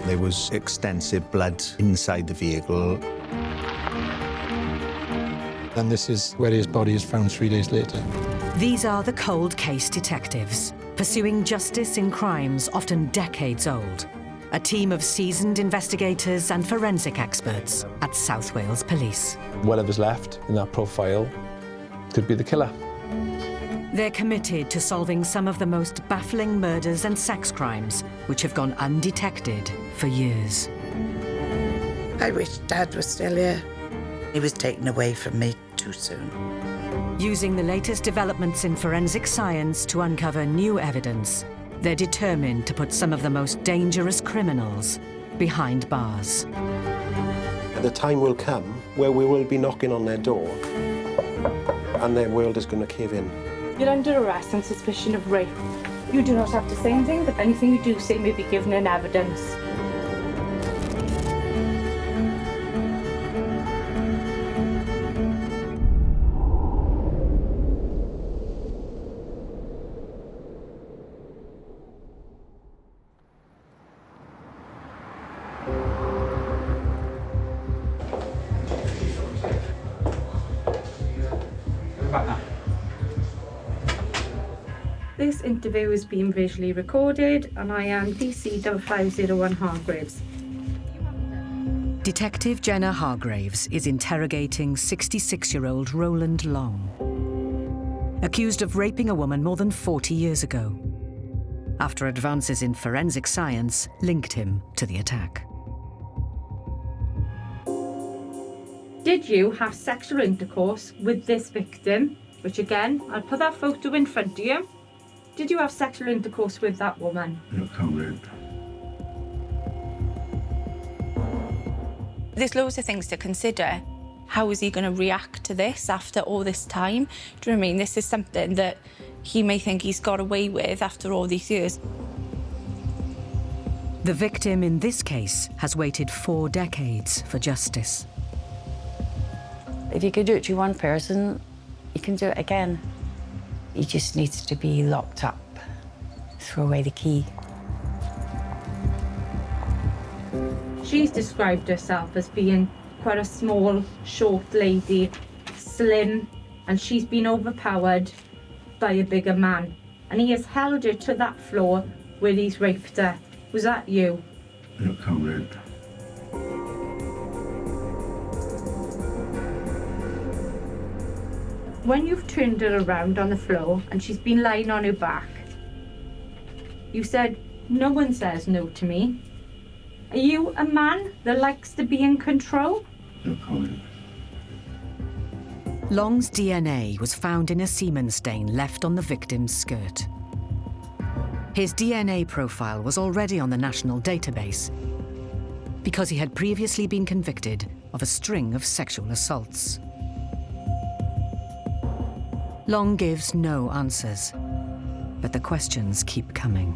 There was extensive blood inside the vehicle. And this is where his body is found 3 days later. These are the cold case detectives, pursuing justice in crimes often decades old. A team of seasoned investigators and forensic experts at South Wales Police. Whatever's left in that profile could be the killer. They're committed to solving some of the most baffling murders and sex crimes which have gone undetected for years. I wish Dad was still here. He was taken away from me too soon. Using the latest developments in forensic science to uncover new evidence, they're determined to put some of the most dangerous criminals behind bars. The time will come where we will be knocking on their door and their world is going to cave in. You're under arrest on suspicion of rape. You do not have to say anything, but anything you do say may be given in evidence. This interview is being visually recorded, and I am DC 5501 Hargraves. Detective Jenna Hargraves is interrogating 66-year-old Roland Long, accused of raping a woman more than 40 years ago, after advances in forensic science linked him to the attack. Did you have sexual intercourse with this victim? Which again, I'll put that photo in front of you. Did you have sexual intercourse with that woman? No comment. There's loads of things to consider. How is he going to react to this after all this time? Do you know what I mean? This is something that he may think he's got away with after all these years. The victim in this case has waited 4 decades for justice. If you could do it to one person, you can do it again. He just needs to be locked up. Throw away the key. She's described herself as being quite a small, short lady, slim, and she's been overpowered by a bigger man. And he has held her to that floor where he's raped her. Was that you? No comment. When you've turned her around on the floor and she's been lying on her back, you said, "No one says no to me." Are you a man that likes to be in control? No comment. Long's DNA was found in a semen stain left on the victim's skirt. His DNA profile was already on the national database because he had previously been convicted of a string of sexual assaults. Long gives no answers, but the questions keep coming.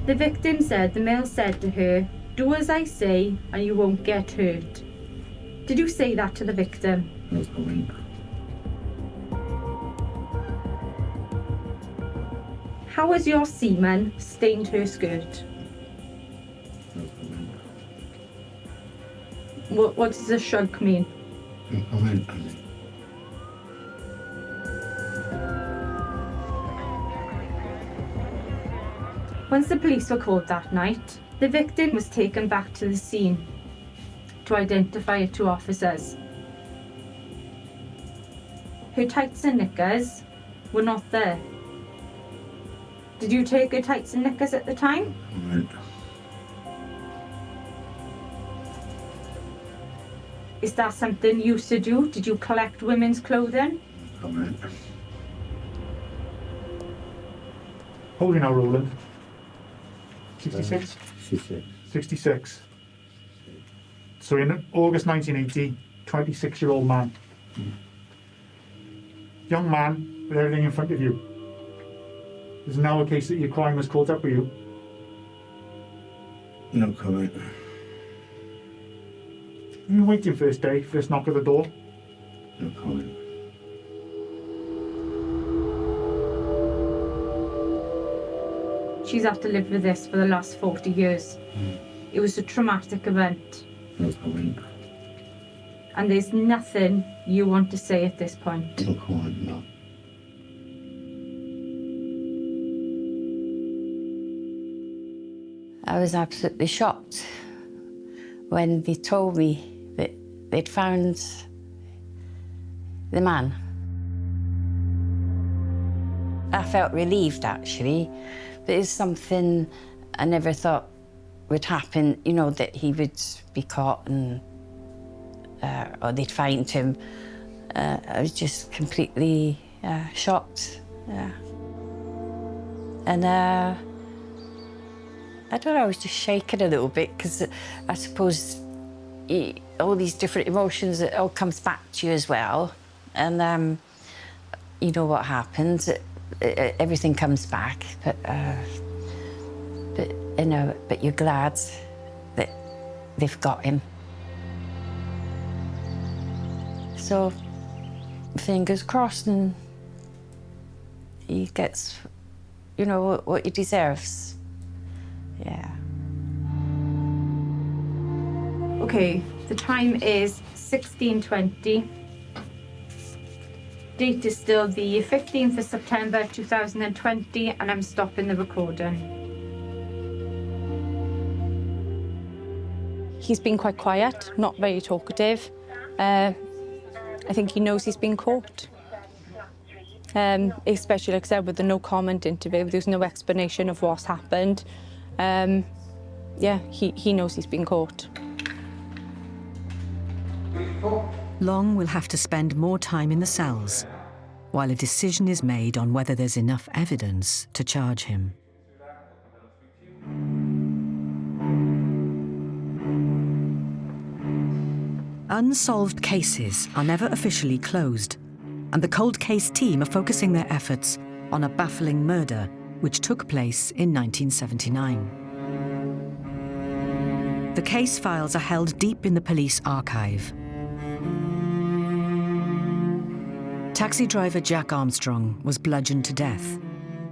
The victim said the male said to her, "Do as I say and you won't get hurt." Did you say that to the victim? No comment. How has your semen stained her skirt? No comment. What does a shrug mean? No comment. Once the police were called that night, the victim was taken back to the scene to identify her to officers. Her tights and knickers were not there. Did you take her tights and knickers at the time? Comment. Is that something you used to do? Did you collect women's clothing? Comment. How old are you now, Roland? 66? 66. 66. So in August 1980, 26-year-old man. Young man with everything in front of you. There's now a case that your crime was caught up with you. No comment. You were waiting first day, first knock at the door. No comment. she's had to live with this for the last 40 years. It was a traumatic event. No comment. And there's nothing you want to say at this point. No comment, no. I was absolutely shocked when they told me that they'd found the man. I felt relieved, actually, but it's something I never thought would happen, you know, that he would be caught and or they'd find him. I was just completely shocked, yeah. And I don't know, I was just shaking a little bit because I suppose all these different emotions, it all comes back to you as well. And you know what happens, everything comes back, but you know, but you're glad that they've got him. So, fingers crossed, and he gets, you know, what he deserves. Yeah. Okay, the time is 16:20. Date is still the 15th of September 2020, and I'm stopping the recording. He's been quite quiet, not very talkative. I think he knows he's been caught. Especially, like I said, with the no comment interview, there's no explanation of what's happened. Yeah, he knows he's been caught. Long will have to spend more time in the cells while a decision is made on whether there's enough evidence to charge him. Unsolved cases are never officially closed, and the cold case team are focusing their efforts on a baffling murder which took place in 1979. The case files are held deep in the police archive. Taxi driver Jack Armstrong was bludgeoned to death,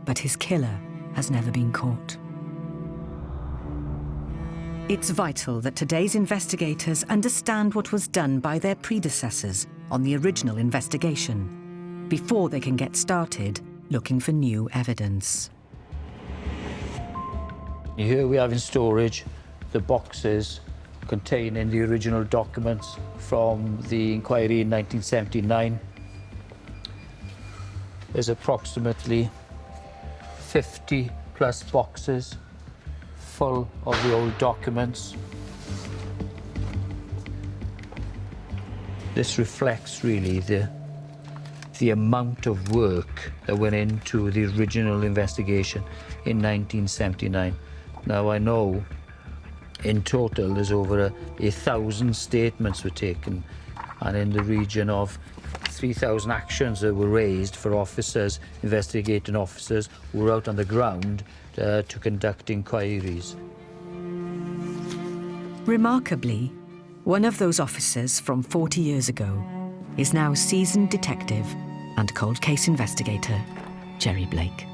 but his killer has never been caught. It's vital that today's investigators understand what was done by their predecessors on the original investigation before they can get started looking for new evidence. Here we have in storage the boxes containing the original documents from the inquiry in 1979. There's approximately 50 plus boxes full of the old documents. This reflects really the amount of work that went into the original investigation in 1979. Now I know in total there's over 1,000 statements were taken, and in the region of 3,000 actions that were raised for officers, investigating officers who were out on the ground to conduct inquiries. Remarkably, one of those officers from 40 years ago is now seasoned detective and cold case investigator, Jerry Blake.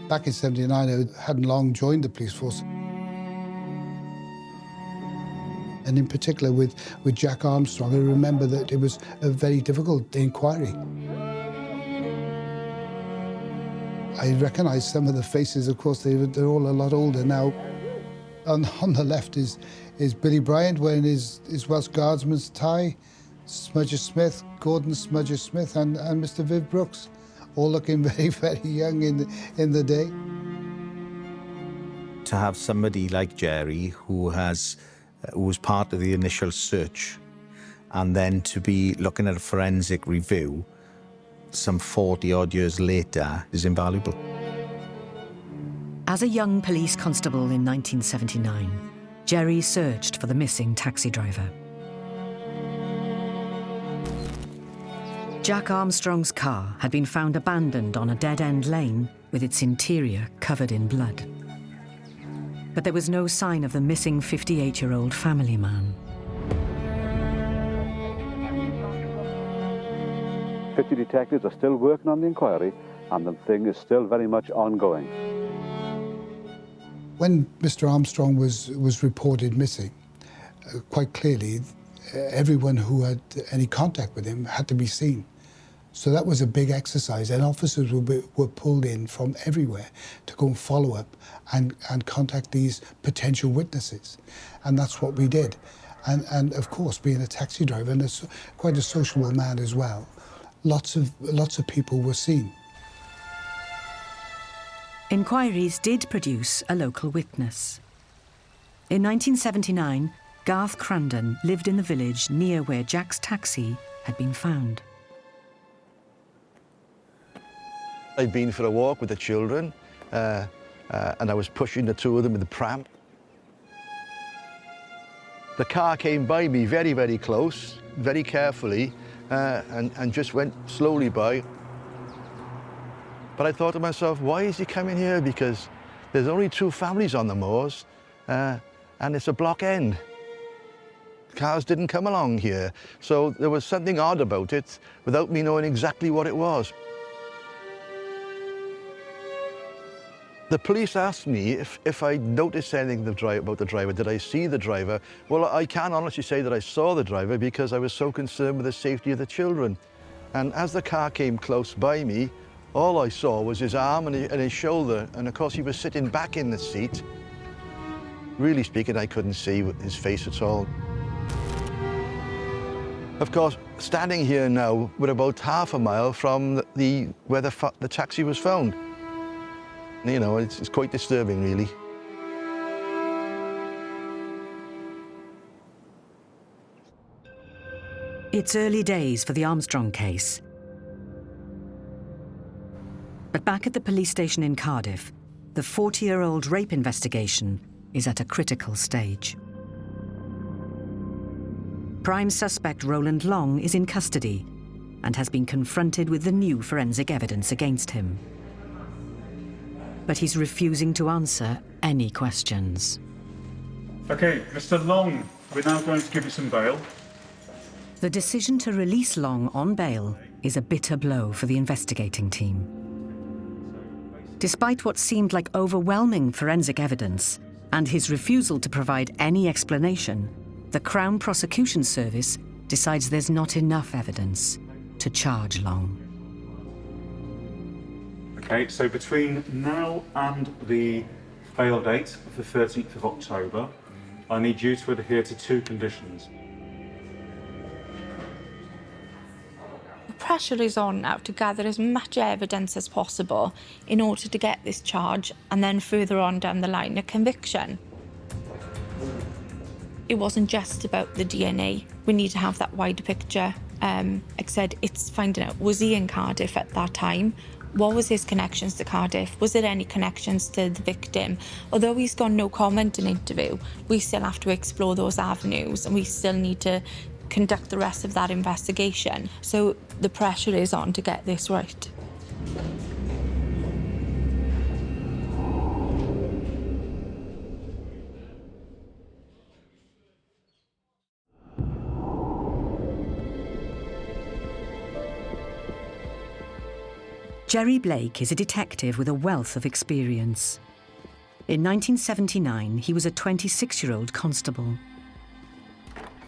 Back in '79, I hadn't long joined the police force. And in particular with Jack Armstrong, I remember that it was a very difficult inquiry. I recognise some of the faces, of course, they're all a lot older now. On the left is Billy Bryant wearing his Welsh Guardsman's tie, Smudger Smith, Gordon Smudger Smith, and Mr. Viv Brooks, all looking very, very young in the day. To have somebody like Jerry who was part of the initial search, and then to be looking at a forensic review some 40-odd years later is invaluable. As a young police constable in 1979, Jerry searched for the missing taxi driver. Jack Armstrong's car had been found abandoned on a dead-end lane with its interior covered in blood. But there was no sign of the missing 58-year-old family man. 50 detectives are still working on the inquiry, and the thing is still very much ongoing. When Mr. Armstrong was reported missing, quite clearly, everyone who had any contact with him had to be seen. So that was a big exercise, and officers were pulled in from everywhere to go and follow up and contact these potential witnesses. And that's what we did. And of course, being a taxi driver and quite a sociable man as well, lots of people were seen. Inquiries did produce a local witness. In 1979, Garth Crandon lived in the village near where Jack's taxi had been found. I'd been for a walk with the children, and I was pushing the two of them in the pram. The car came by me very, very close, very carefully, and just went slowly by. But I thought to myself, why is he coming here? Because there's only 2 families on the moors, and it's a block end. Cars didn't come along here, so there was something odd about it without me knowing exactly what it was. The police asked me if I noticed anything about the driver. Did I see the driver? Well, I can't honestly say that I saw the driver because I was so concerned with the safety of the children. And as the car came close by me, all I saw was his arm and his shoulder, and of course he was sitting back in the seat. Really speaking, I couldn't see his face at all. Of course, standing here now, we're about half a mile from where the taxi was found. You know, it's quite disturbing, really. It's early days for the Armstrong case. But back at the police station in Cardiff, the 40-year-old rape investigation is at a critical stage. Prime suspect Roland Long is in custody and has been confronted with the new forensic evidence against him. But he's refusing to answer any questions. Okay, Mr. Long, we're now going to give you some bail. The decision to release Long on bail is a bitter blow for the investigating team. Despite what seemed like overwhelming forensic evidence and his refusal to provide any explanation, the Crown Prosecution Service decides there's not enough evidence to charge Long. Okay, so between now and the bail date of the 13th of October, I need you to adhere to 2 conditions. The pressure is on now to gather as much evidence as possible in order to get this charge and then further on down the line a conviction. It wasn't just about the DNA. We need to have that wider picture. Like I said, it's finding out, was he in Cardiff at that time? What was his connections to Cardiff? Was there any connections to the victim? Although he's got no comment in interview, we still have to explore those avenues and we still need to conduct the rest of that investigation. So the pressure is on to get this right. Jerry Blake is a detective with a wealth of experience. In 1979, he was a 26-year-old constable.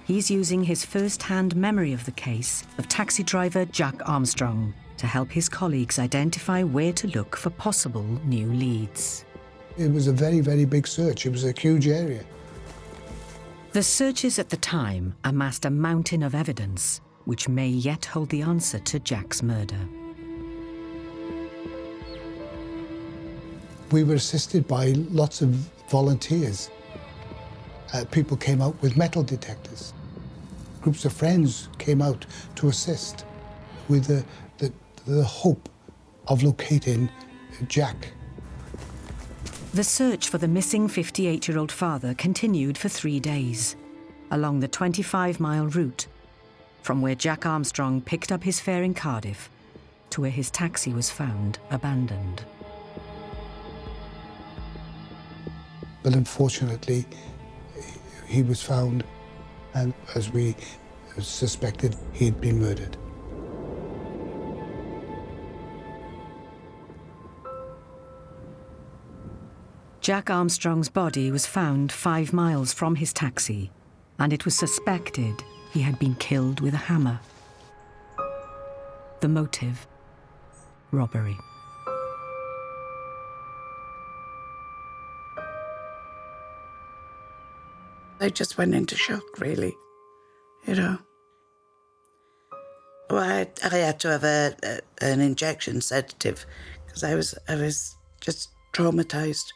He's using his first-hand memory of the case of taxi driver Jack Armstrong to help his colleagues identify where to look for possible new leads. It was a very, very big search. It was a huge area. The searches at the time amassed a mountain of evidence, which may yet hold the answer to Jack's murder. We were assisted by lots of volunteers. People came out with metal detectors. Groups of friends came out to assist with the hope of locating Jack. The search for the missing 58-year-old father continued for 3 days, along the 25-mile route, from where Jack Armstrong picked up his fare in Cardiff to where his taxi was found abandoned. But unfortunately, he was found, and as we suspected, he'd been murdered. Jack Armstrong's body was found 5 miles from his taxi, and it was suspected he had been killed with a hammer. The motive: robbery. I just went into shock, really, you know. Well, I had to have an injection sedative because I was just traumatised,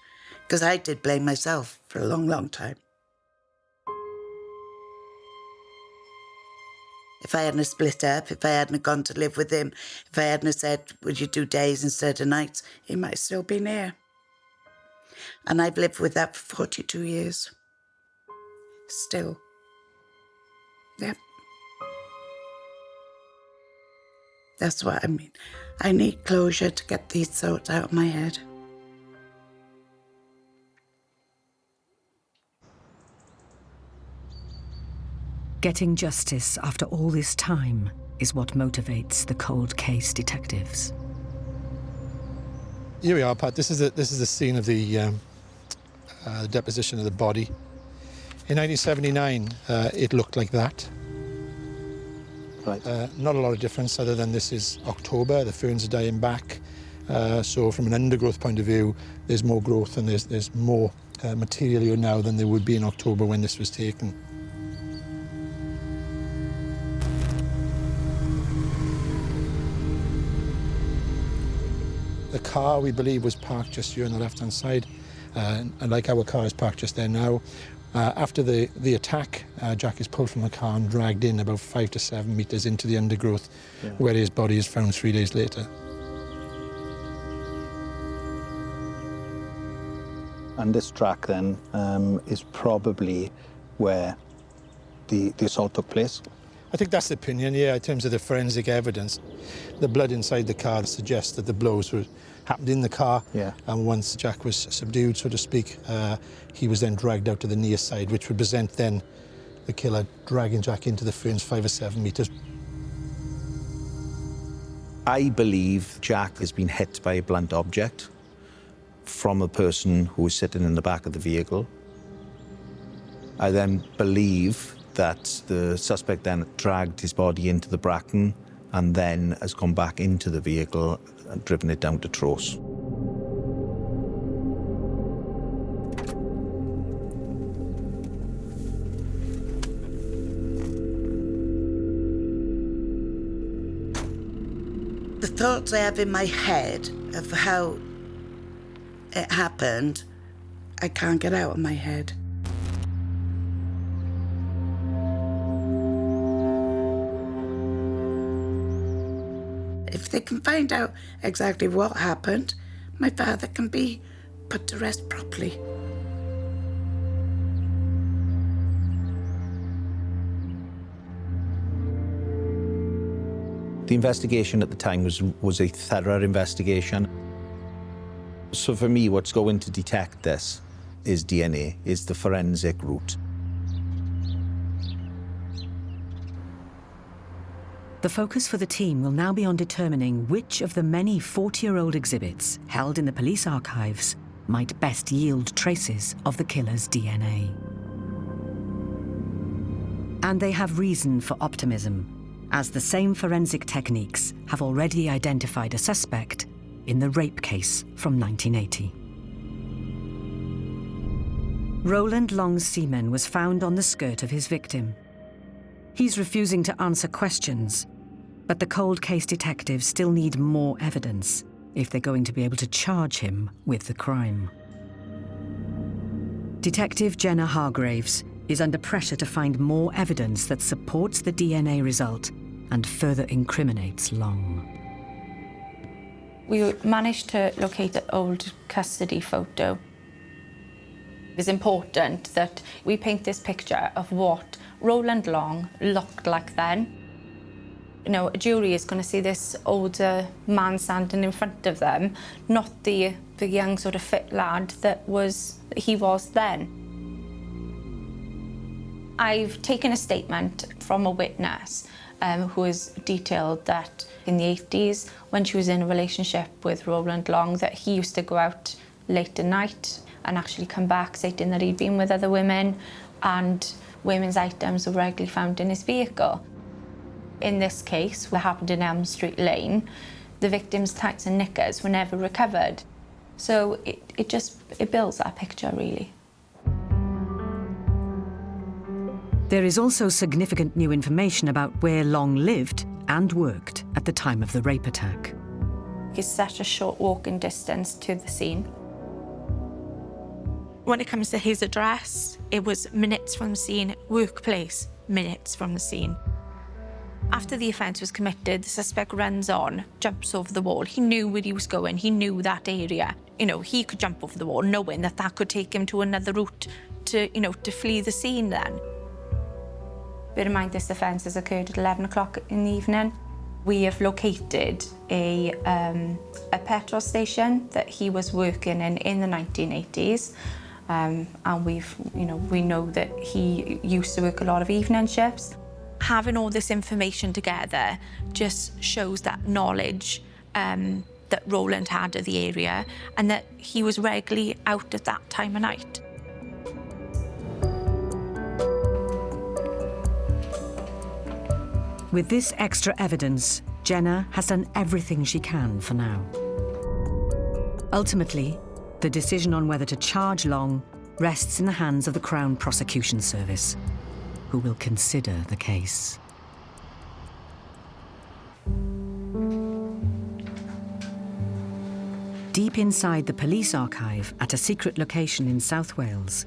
because I did blame myself for a long, long time. If I hadn't split up, if I hadn't gone to live with him, if I hadn't said, would you do days instead of nights, he might still been here. And I've lived with that for 42 years. Still. Yep. That's what I mean. I need closure to get these thoughts out of my head. Getting justice after all this time is what motivates the cold case detectives. Here we are, Pat. This is the scene of the deposition of the body. In 1979, it looked like that. Right. Not a lot of difference other than this is October, the ferns are dying back. So from an undergrowth point of view, there's more growth and there's more material here now than there would be in October when this was taken. The car, we believe, was parked just here on the left-hand side, and like our car is parked just there now. After the attack, Jack is pulled from the car and dragged in about 5 to 7 metres into the undergrowth, where his body is found 3 days later. And this track then is probably where the assault took place? I think that's the opinion, yeah, in terms of the forensic evidence. The blood inside the car suggests that the blows happened in the car, and once Jack was subdued, so to speak, he was then dragged out to the near side, which would present then the killer dragging Jack into the ferns 5 or 7 metres. I believe Jack has been hit by a blunt object from a person who was sitting in the back of the vehicle. I then believe that the suspect then dragged his body into the bracken and then has gone back into the vehicle and driven it down to Tros. The thoughts I have in my head of how it happened, I can't get out of my head. If they can find out exactly what happened, my father can be put to rest properly. The investigation at the time was a thorough investigation. So for me, what's going to detect this is DNA, is the forensic route. The focus for the team will now be on determining which of the many 40-year-old exhibits held in the police archives might best yield traces of the killer's DNA. And they have reason for optimism, as the same forensic techniques have already identified a suspect in the rape case from 1980. Roland Long's semen was found on the skirt of his victim. He's refusing to answer questions, but the cold case detectives still need more evidence if they're going to be able to charge him with the crime. Detective Jenna Hargraves is under pressure to find more evidence that supports the DNA result and further incriminates Long. We managed to locate an old custody photo. It's important that we paint this picture of what Roland Long looked like then. You know, a jury is going to see this older man standing in front of them, not the young sort of fit lad that he was then. I've taken a statement from a witness who has detailed that in the 80s, when she was in a relationship with Roland Long, that he used to go out late at night and actually come back stating that he'd been with other women, and women's items were regularly found in his vehicle. In this case, what happened in Elm Street Lane, the victim's tights and knickers were never recovered. So it builds that picture, really. There is also significant new information about where Long lived and worked at the time of the rape attack. It's such a short walking distance to the scene. When it comes to his address, it was minutes from the scene, workplace, minutes from the scene. After the offence was committed, the suspect runs on, jumps over the wall. He knew where he was going, he knew that area. You know, he could jump over the wall, knowing that that could take him to another route to flee the scene then. Bear in mind, this offence has occurred at 11 o'clock in the evening. We have located a petrol station that he was working in the 1980s. And we know that he used to work a lot of evening shifts. Having all this information together just shows that knowledge that Roland had of the area, and that he was regularly out at that time of night. With this extra evidence, Jenna has done everything she can for now. Ultimately, the decision on whether to charge Long rests in the hands of the Crown Prosecution Service, who will consider the case. Deep inside the police archive at a secret location in South Wales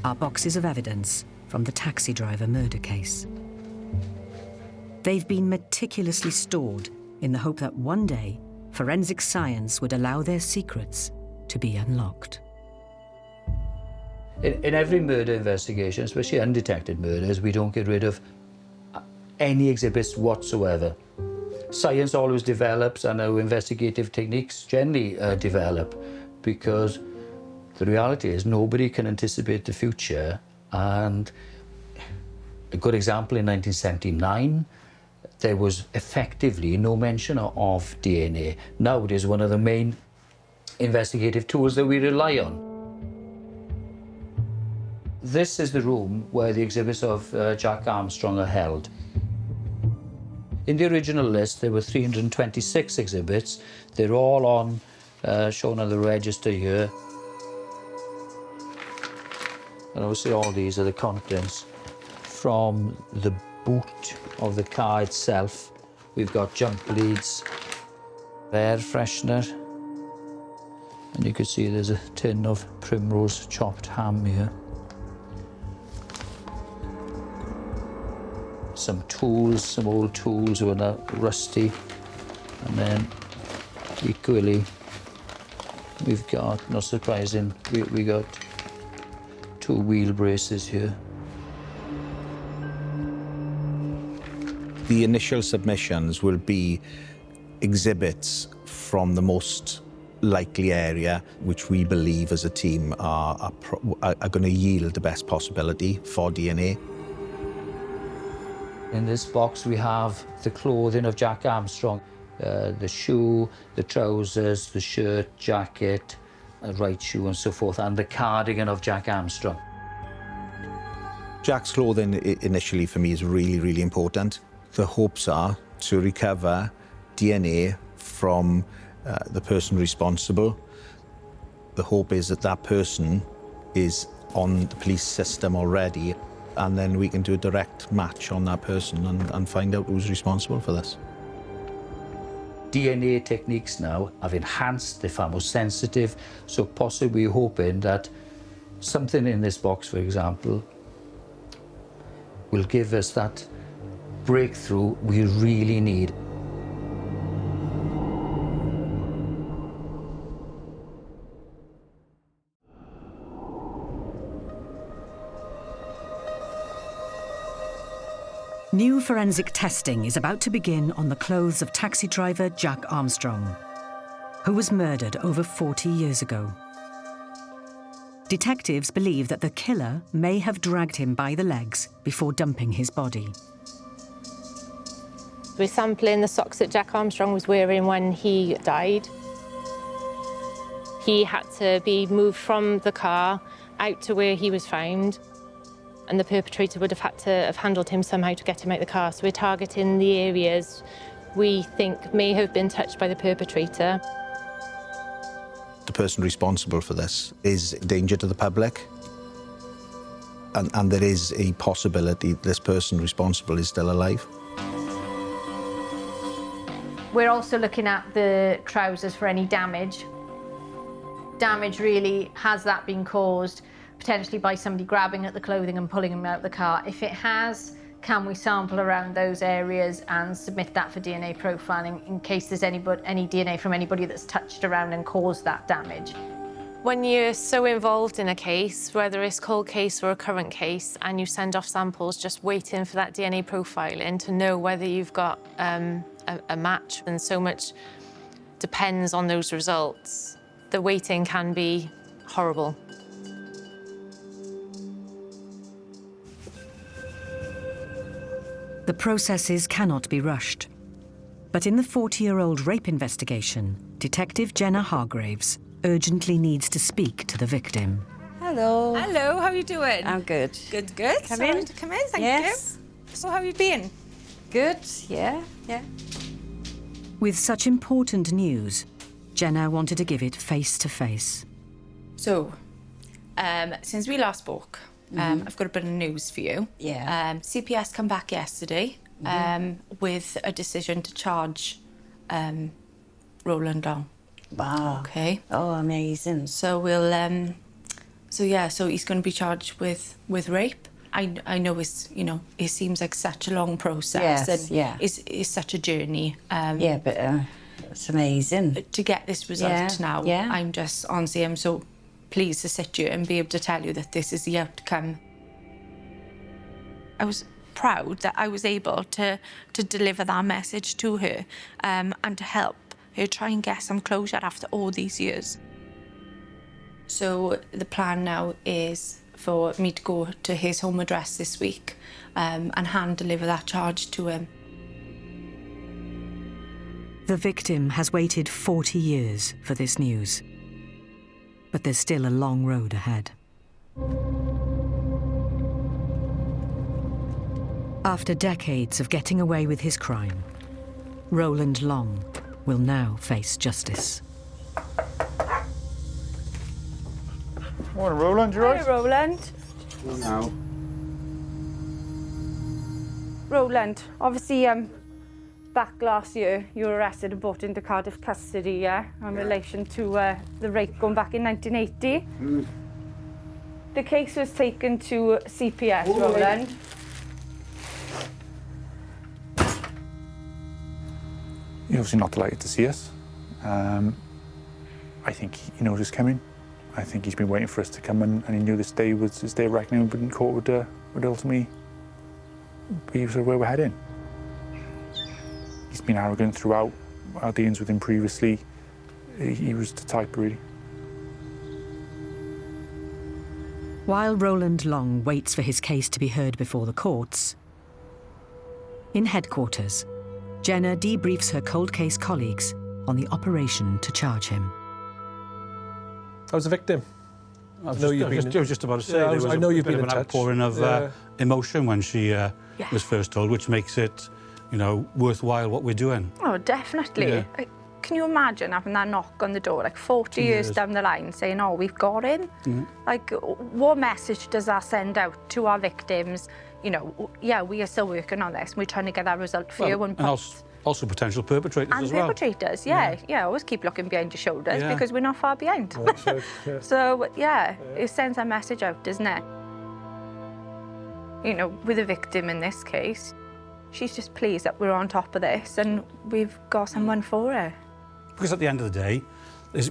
are boxes of evidence from the taxi driver murder case. They've been meticulously stored in the hope that one day forensic science would allow their secrets to be unlocked. In every murder investigation, especially undetected murders, we don't get rid of any exhibits whatsoever. Science always develops, and our investigative techniques generally develop, because the reality is nobody can anticipate the future. And a good example, in 1979, there was effectively no mention of DNA. Now it is one of the main investigative tools that we rely on. This is the room where the exhibits of Jack Armstrong are held. In the original list, there were 326 exhibits. They're all on, shown on the register here. And obviously all these are the contents from the boot of the car itself. We've got jump leads, air freshener, and you can see there's a tin of Primrose chopped ham here. Some tools, some old tools were now rusty, and then equally we've got, not surprising, we got 2 wheel braces here. The initial submissions will be exhibits from the most likely area, which we believe as a team are going to yield the best possibility for DNA. In this box we have the clothing of Jack Armstrong, the shoe, the trousers, the shirt, jacket, a right shoe and so forth, and the cardigan of Jack Armstrong. Jack's clothing initially for me is really, really important. The hopes are to recover DNA from the person responsible. The hope is that that person is on the police system already, and then we can do a direct match on that person and find out who's responsible for this. DNA techniques now have enhanced, they're far more sensitive, so possibly hoping that something in this box, for example, will give us that breakthrough we really need. New forensic testing is about to begin on the clothes of taxi driver Jack Armstrong, who was murdered over 40 years ago. Detectives believe that the killer may have dragged him by the legs before dumping his body. We're sampling the socks that Jack Armstrong was wearing when he died. He had to be moved from the car out to where he was found, and the perpetrator would have had to have handled him somehow to get him out of the car. So we're targeting the areas we think may have been touched by the perpetrator. The person responsible for this is a danger to the public, and there is a possibility this person responsible is still alive. We're also looking at the trousers for any damage. Damage really, has that been caused potentially by somebody grabbing at the clothing and pulling him out of the car? If it has, can we sample around those areas and submit that for DNA profiling in case there's any DNA from anybody that's touched around and caused that damage? When you're so involved in a case, whether it's cold case or a current case, and you send off samples just waiting for that DNA profiling to know whether you've got a match, and so much depends on those results, the waiting can be horrible. The processes cannot be rushed. But in the 40-year-old rape investigation, Detective Jenna Hargraves urgently needs to speak to the victim. Hello. Hello, how are you doing? I'm good. Good, good. Come in. Come in, thank Yes. you. So how have you been? Good, yeah. With such important news, Jenna wanted to give it face to face. So, since we last spoke, I've got a bit of news for you. Yeah. CPS come back yesterday with a decision to charge Roland Long. Wow. Okay. Oh, amazing. So we'll, so he's going to be charged with rape. I know it's, you know, it seems like such a long process. Yes, and it's such a journey. Yeah, but it's amazing. To get this result now, I'm just, honestly, I'm so pleased to sit here and be able to tell you that this is the outcome. I was proud that I was able to deliver that message to her and to help her try and get some closure after all these years. So the plan now is for me to go to his home address this week and hand deliver that charge to him. The victim has waited 40 years for this news. But there's still a long road ahead. After decades of getting away with his crime, Roland Long will now face justice. Morning, Roland, you right? Hi, Roland. No. Roland, obviously, back last year, you were arrested and brought into Cardiff custody, yeah? In relation to the rape going back in 1980. The case was taken to CPS, Roland. You're obviously not delighted to see us. I think he knows it's coming. I think he's been waiting for us to come and he knew this day was his day of reckoning, but in court would ultimately be sort of where we're heading. He's been arrogant throughout our dealings with him previously. He was the type, really. While Roland Long waits for his case to be heard before the courts, in headquarters, Jenna debriefs her cold case colleagues on the operation to charge him. I was a victim. I was just about to say, there was I know you've been an in touch. outpouring of emotion when she was first told, which makes it, you know, worthwhile what we're doing. Oh, definitely. Yeah. Like, can you imagine having that knock on the door, like 40 years down the line, saying, oh, we've got him? Like, what message does that send out to our victims? You know, yeah, we are still working on this. We're trying to get that result for you. And also potential perpetrators and as well. Perpetrators, yeah. Always keep looking behind your shoulders because we're not far behind. So, it sends a message out, doesn't it? You know, with a victim in this case, she's just pleased that we're on top of this and we've got someone for her. Because at the end of the day,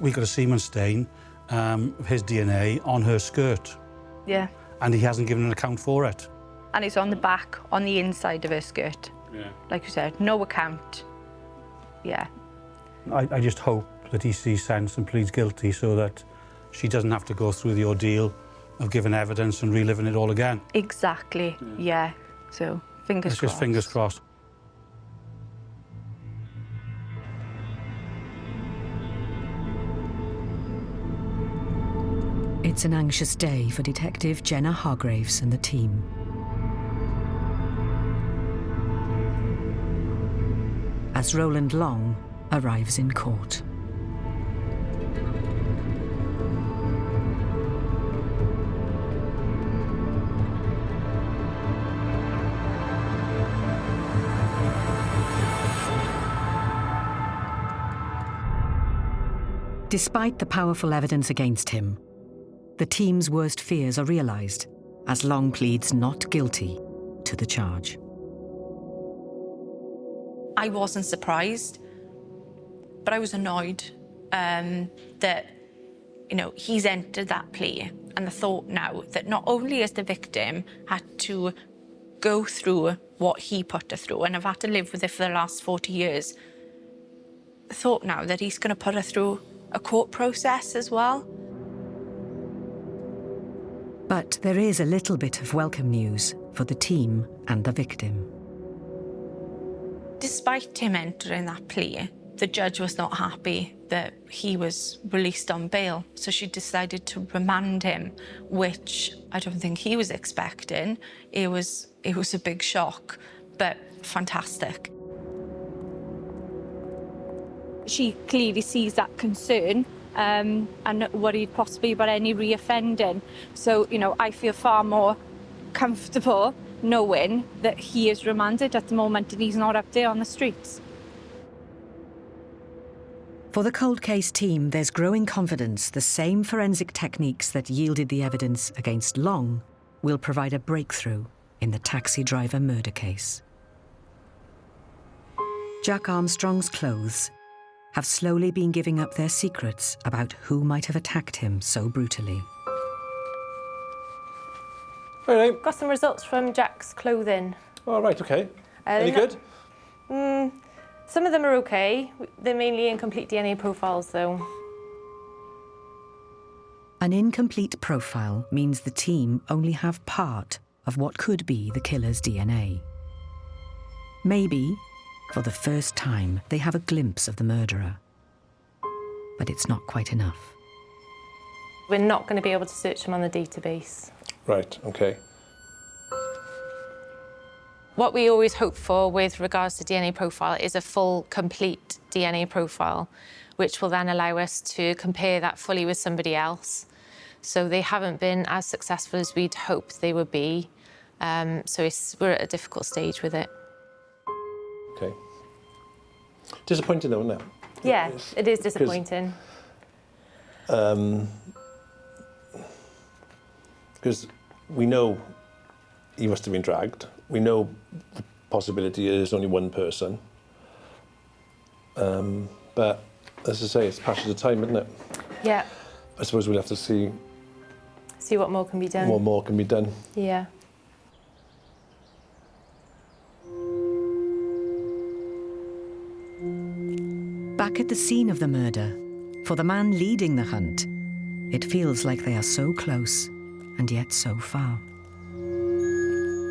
we've got a semen stain of his DNA on her skirt. Yeah. And he hasn't given an account for it. And it's on the back, on the inside of her skirt. Yeah. Like you said, no account. Yeah. I just hope that he sees sense and pleads guilty so that she doesn't have to go through the ordeal of giving evidence and reliving it all again. Exactly, yeah. So, fingers crossed. Just fingers crossed. It's an anxious day for Detective Jenna Hargraves and the team. As Roland Long arrives in court. Despite the powerful evidence against him, the team's worst fears are realised as Long pleads not guilty to the charge. I wasn't surprised, but I was annoyed that, you know, he's entered that plea, and the thought now that not only has the victim had to go through what he put her through and have had to live with it for the last 40 years, the thought now that he's going to put her through a court process as well. But there is a little bit of welcome news for the team and the victim. Despite him entering that plea, the judge was not happy that he was released on bail, so she decided to remand him, which I don't think he was expecting. It was a big shock, but fantastic. She clearly sees that concern and worried possibly about any reoffending. So, you know, I feel far more comfortable knowing that he is remanded at the moment and he's not up there on the streets. For the cold case team, there's growing confidence the same forensic techniques that yielded the evidence against Long will provide a breakthrough in the taxi driver murder case. Jack Armstrong's clothes have slowly been giving up their secrets about who might have attacked him so brutally. Hello. Got some results from Jack's clothing. Oh, right, okay. Any good? Some of them are okay. They're mainly incomplete DNA profiles, though. An incomplete profile means the team only have part of what could be the killer's DNA. Maybe, for the first time, they have a glimpse of the murderer. But it's not quite enough. We're not going to be able to search him on the database. Right, okay. What we always hope for with regards to DNA profile is a full, complete DNA profile, which will then allow us to compare that fully with somebody else. So they haven't been as successful as we'd hoped they would be. So we're at a difficult stage with it. Okay. Disappointing though, isn't it? Yeah, it is disappointing. Because we know he must have been dragged. We know the possibility is only one person. But as I say, it's passage of time, isn't it? Yeah. I suppose we'll have to see what more can be done. what more can be done. Yeah. Back at the scene of the murder, for the man leading the hunt, it feels like they are so close and yet so far.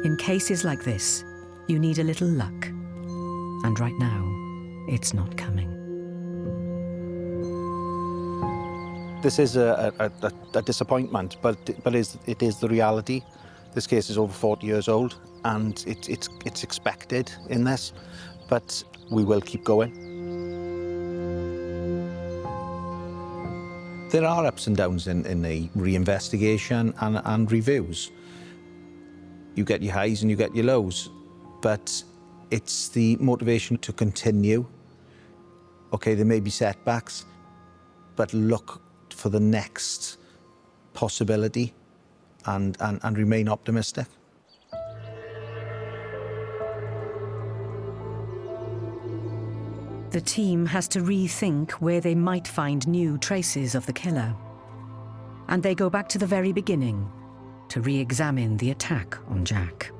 In cases like this, you need a little luck. And right now, it's not coming. This is a disappointment, but it is the reality. This case is over 40 years old, and it's expected in this, but we will keep going. There are ups and downs in the reinvestigation and reviews. You get your highs and you get your lows, but it's the motivation to continue. Okay, there may be setbacks, but look for the next possibility and remain optimistic. The team has to rethink where they might find new traces of the killer. And they go back to the very beginning to re-examine the attack on Jack.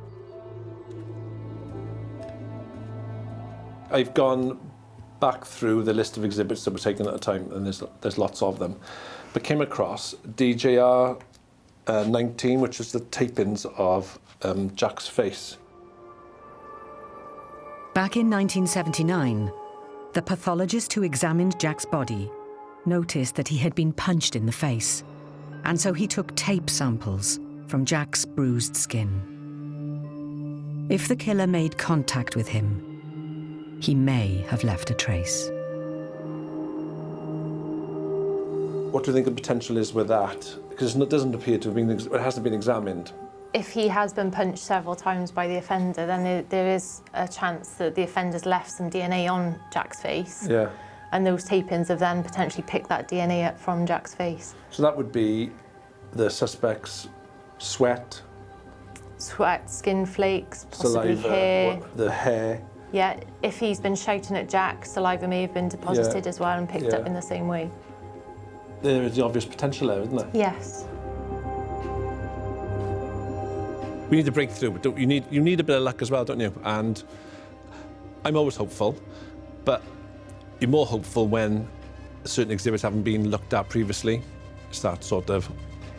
I've gone back through the list of exhibits that were taken at the time, and there's lots of them, but came across DJR 19, which is the tape-ins of Jack's face. Back in 1979, the pathologist who examined Jack's body noticed that he had been punched in the face and so he took tape samples from Jack's bruised skin. If the killer made contact with him, he may have left a trace. What do you think the potential is with that? Because it doesn't appear to have been, it hasn't been examined. If he has been punched several times by the offender, then there is a chance that the offender's left some DNA on Jack's face. Yeah. And those tape-ins have then potentially picked that DNA up from Jack's face. So that would be the suspect's sweat, Skin flakes, possibly saliva, hair. the hair. Yeah, if he's been shouting at Jack, saliva may have been deposited as well and picked up in the same way. There is the obvious potential there, isn't there? Yes. We need a breakthrough, but you need a bit of luck as well, don't you? And I'm always hopeful, but you're more hopeful when certain exhibits haven't been looked at previously. It's that sort of,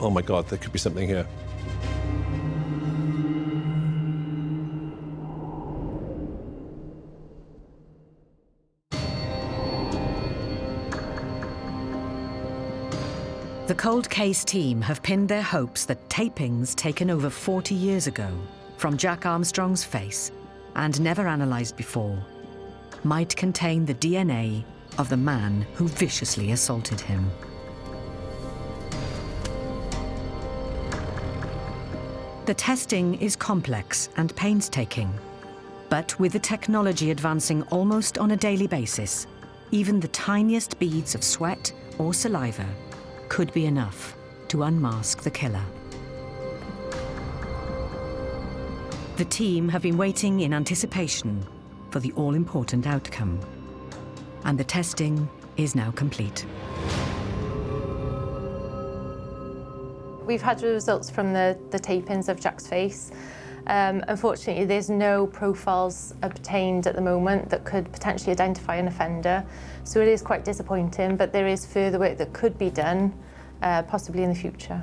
oh my God, there could be something here. The cold case team have pinned their hopes that tapings taken over 40 years ago from Jack Armstrong's face and never analysed before might contain the DNA of the man who viciously assaulted him. The testing is complex and painstaking, but with the technology advancing almost on a daily basis, even the tiniest beads of sweat or saliva could be enough to unmask the killer. The team have been waiting in anticipation for the all-important outcome, and the testing is now complete. We've had the results from the tape-ins of Jack's face. Unfortunately, there's no profiles obtained at the moment that could potentially identify an offender, so it is quite disappointing, but there is further work that could be done, possibly in the future.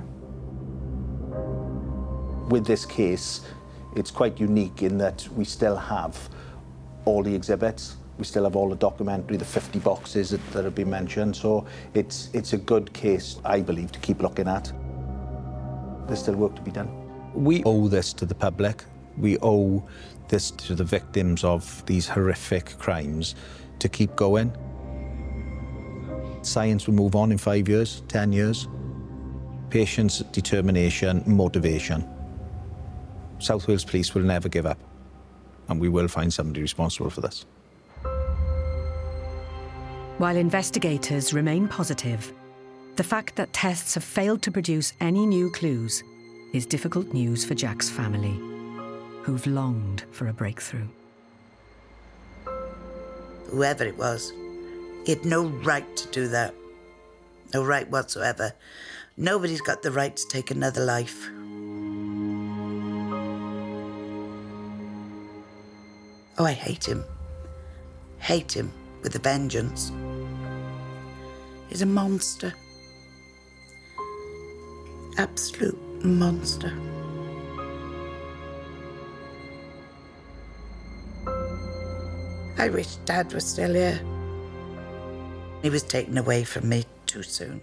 With this case, it's quite unique in that we still have all the exhibits, we still have all the documentary, the 50 boxes that have been mentioned, so it's a good case, I believe, to keep looking at. There's still work to be done. We owe this to the public. We owe this to the victims of these horrific crimes to keep going. Science will move on in 5 years, 10 years. Patience, determination, motivation. South Wales Police will never give up, and we will find somebody responsible for this. While investigators remain positive, the fact that tests have failed to produce any new clues is difficult news for Jack's family, who've longed for a breakthrough. Whoever it was, he had no right to do that. No right whatsoever. Nobody's got the right to take another life. Oh, I hate him. Hate him with a vengeance. He's a monster. Absolute monster. I wish Dad was still here. He was taken away from me too soon.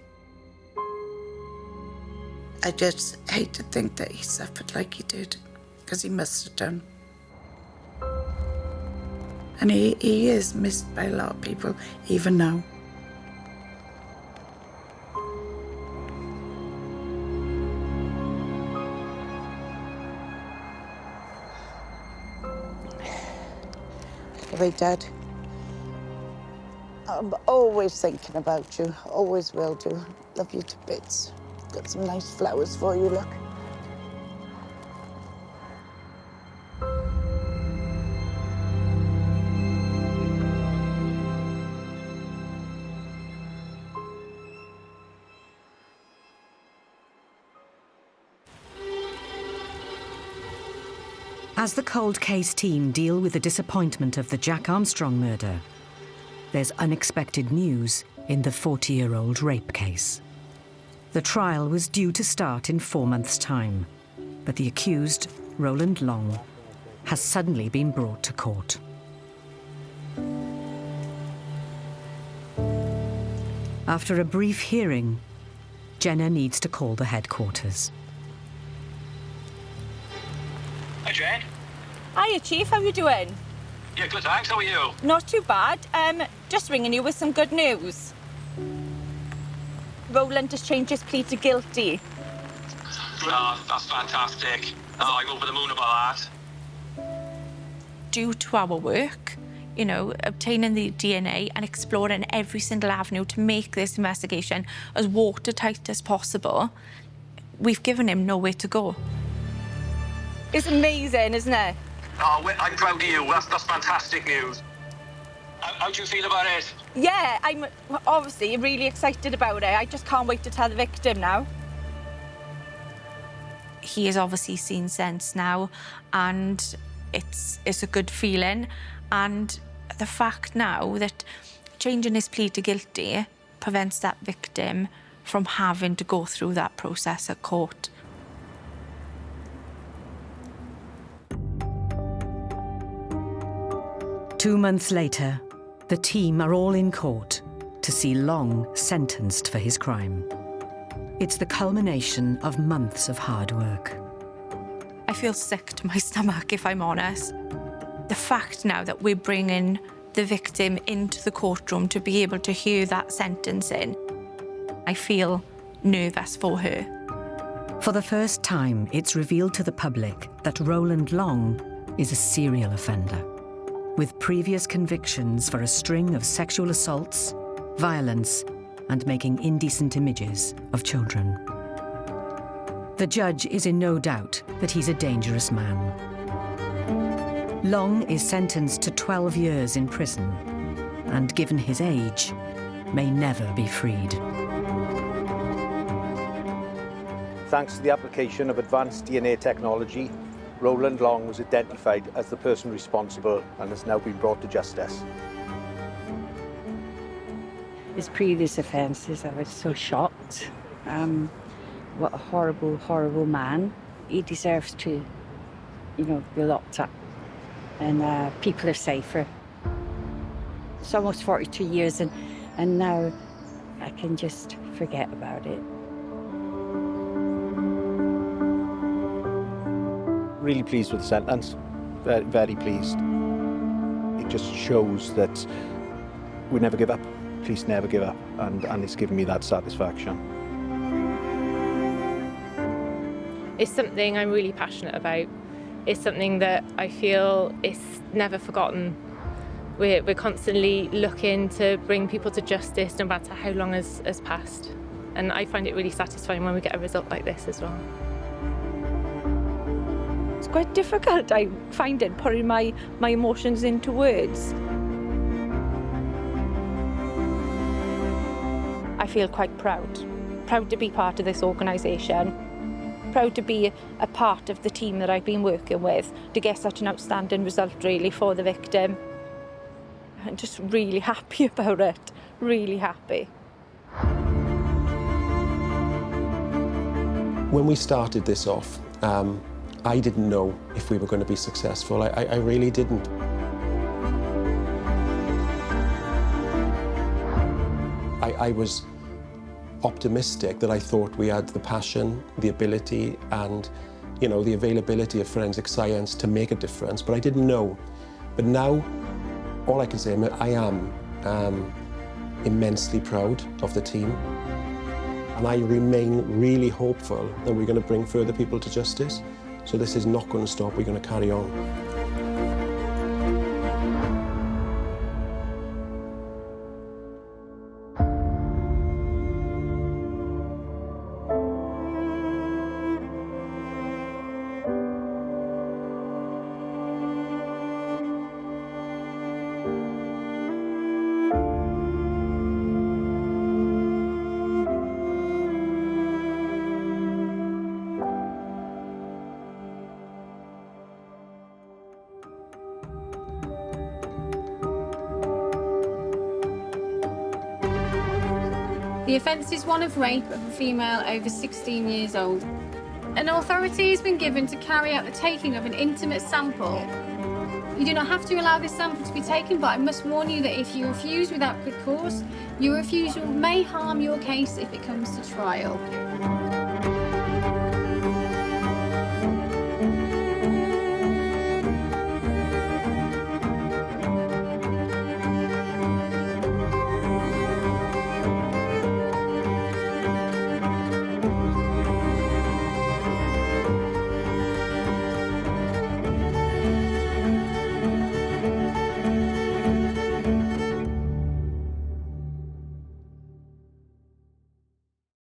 I just hate to think that he suffered like he did, because he must have done. And he is missed by a lot of people, even now. Right, Dad. I'm always thinking about you. Always will do. Love you to bits. Got some nice flowers for you, look. As the cold case team deal with the disappointment of the Jack Armstrong murder, there's unexpected news in the 40-year-old rape case. The trial was due to start in 4 months' time, but the accused, Roland Long, has suddenly been brought to court. After a brief hearing, Jenna needs to call the headquarters. Hi, Jane. Hiya, Chief. How you doing? Yeah, good, thanks. How are you? Not too bad. Just ringing you with some good news. Roland has changed his plea to guilty. Oh, that's fantastic. Oh, I'm over the moon about that. Due to our work, you know, obtaining the DNA and exploring every single avenue to make this investigation as watertight as possible, we've given him nowhere to go. It's amazing, isn't it? Oh, I'm proud of you. That's fantastic news. How do you feel about it? Yeah, I'm obviously really excited about it. I just can't wait to tell the victim now. He has obviously seen sense now, and it's a good feeling. And the fact now that changing his plea to guilty prevents that victim from having to go through that process at court. Two months later, the team are all in court to see Long sentenced for his crime. It's the culmination of months of hard work. I feel sick to my stomach, if I'm honest. The fact now that we're bringing the victim into the courtroom to be able to hear that sentencing, I feel nervous for her. For the first time, it's revealed to the public that Roland Long is a serial offender, with previous convictions for a string of sexual assaults, violence, and making indecent images of children. The judge is in no doubt that he's a dangerous man. Long is sentenced to 12 years in prison, and given his age, may never be freed. Thanks to the application of advanced DNA technology, Roland Long was identified as the person responsible and has now been brought to justice. His previous offences, I was so shocked. What a horrible, horrible man. He deserves to, you know, be locked up. And people are safer. It's almost 42 years and now I can just forget about it. Really pleased with the sentence, very, very pleased. It just shows that we never give up, police never give up, and it's given me that satisfaction. It's something I'm really passionate about. It's something that I feel is never forgotten. We're constantly looking to bring people to justice no matter how long has passed. And I find it really satisfying when we get a result like this as well. It's quite difficult, I find it, putting my emotions into words. I feel quite proud to be part of this organisation, proud to be a part of the team that I've been working with to get such an outstanding result really for the victim. I'm just really happy about it, really happy. When we started this off, I didn't know if we were going to be successful. I really didn't. I was optimistic that I thought we had the passion, the ability, and you know, the availability of forensic science to make a difference, but I didn't know. But now, all I can say, I am immensely proud of the team, and I remain really hopeful that we're going to bring further people to justice. So this is not going to stop, we're going to carry on. The offence is one of rape of a female over 16 years old. An authority has been given to carry out the taking of an intimate sample You do not have to allow this sample to be taken, but I must warn you that if you refuse without good cause, your refusal may harm your case if it comes to trial.